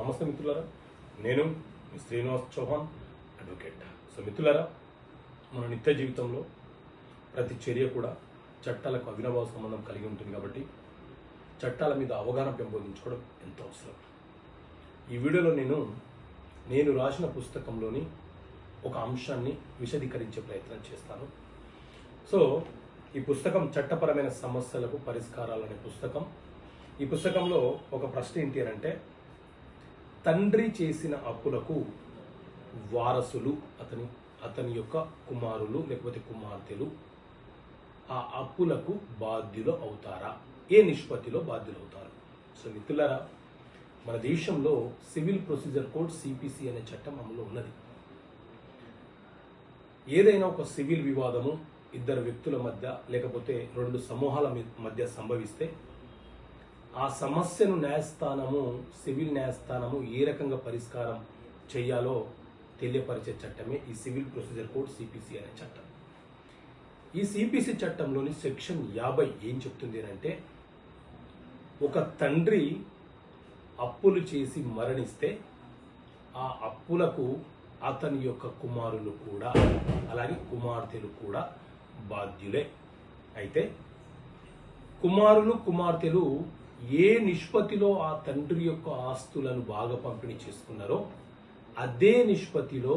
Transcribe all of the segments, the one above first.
నమస్తే మిత్రులారా, నేను మీ శ్రీనివాస్ చౌహాన్ అడ్వకేట్. సో మిత్రులారా, మన నిత్య జీవితంలో ప్రతి చర్య కూడా చట్టాలకు అవినాభావ సంబంధం కలిగి ఉంటుంది కాబట్టి చట్టాల మీద అవగాహన పెంపొందించుకోవడం ఎంతో అవసరం. ఈ వీడియోలో నేను రాసిన పుస్తకంలోని ఒక అంశాన్ని విశదీకరించే ప్రయత్నం చేస్తాను. సో ఈ పుస్తకం చట్టపరమైన సమస్యలకు పరిష్కారాలు అనే పుస్తకం. ఈ పుస్తకంలో ఒక ప్రశ్న ఏంటి అంటే, తండ్రి చేసిన అప్పులకు వారసులు అతని యొక్క కుమారులు లేకపోతే కుమార్తెలు ఆ అప్పులకు బాధ్యులు అవుతారా? ఏ నిష్పత్తిలో బాధ్యులు అవుతారు? సో మిత్రులారా, మన దేశంలో సివిల్ ప్రొసీజర్ కోడ్ సిపిసి అనే చట్టం అమలు ఉన్నది. ఏదైనా ఒక సివిల్ వివాదము ఇద్దరు వ్యక్తుల మధ్య లేకపోతే రెండు సమూహాల మధ్య సంభవిస్తే ఆ సమస్యను సివిల్ న్యాయస్థానము ఏ రకంగా పరిష్కారం చేయాలో తెలియపరిచే చట్టమే ఈ సివిల్ ప్రొసీజర్ కోడ్ సిపిసి అనే చట్టం. ఈ సిపిసి చట్టంలోని సెక్షన్ 50 ఏం చెప్తుంది అంటే, ఒక తండ్రి అప్పులు చేసి మరణిస్తే ఆ అప్పులకు అతని యొక్క కుమారులు కూడా అలాగే కుమార్తెలు కూడా బాధ్యులే. అయితే కుమారులు కుమార్తెలు ఏ నిష్పత్తిలో ఆ తండ్రి యొక్క ఆస్తులను బాగా పంపిణీ చేసుకున్నారో అదే నిష్పత్తిలో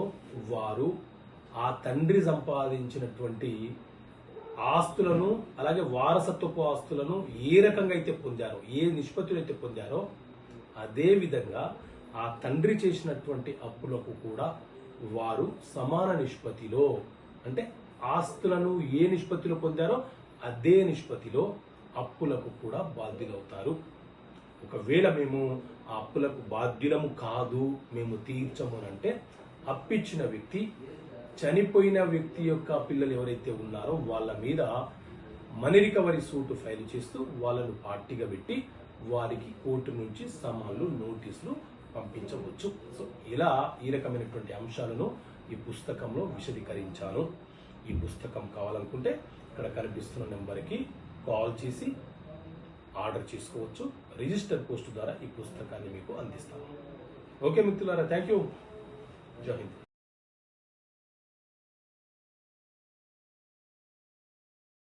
వారు ఆ తండ్రి సంపాదించినటువంటి ఆస్తులను అలాగే వారసత్వపు ఆస్తులను ఏ రకంగా అయితే పొందారో, ఏ నిష్పత్తిలో అయితే పొందారో అదే విధంగా ఆ తండ్రి చేసినటువంటి అప్పులకు కూడా వారు సమాన నిష్పత్తిలో, అంటే ఆస్తులను ఏ నిష్పత్తిలో పొందారో అదే నిష్పత్తిలో అప్పులకు కూడా బాధ్యులవుతారు. ఒకవేళ మేము ఆ అప్పులకు బాధ్యులము కాదు, మేము తీర్చము అంటే అప్పిచ్చిన వ్యక్తి చనిపోయిన వ్యక్తి యొక్క పిల్లలు ఎవరైతే ఉన్నారో వాళ్ళ మీద మనీ రికవరీ సూట్ ఫైల్ చేస్తూ వాళ్ళను పార్టీగా పెట్టి వారికి కోర్టు నుంచి సమన్లు నోటీసులు పంపించవచ్చు. సో ఇలా ఈ రకమైనటువంటి అంశాలను ఈ పుస్తకంలో విశదీకరించాను. ఈ పుస్తకం కావాలనుకుంటే ఇక్కడ కనిపిస్తున్న నెంబర్కి కాల్ చేసి ఆర్డర్ చేసుకోవచ్చు. రిజిస్టర్ పోస్ట్ ద్వారా ఈ పుస్తకాన్ని మీకు అందిస్తాను. ఓకే మిత్రులారా, థ్యాంక్ యూ. జై హింద్.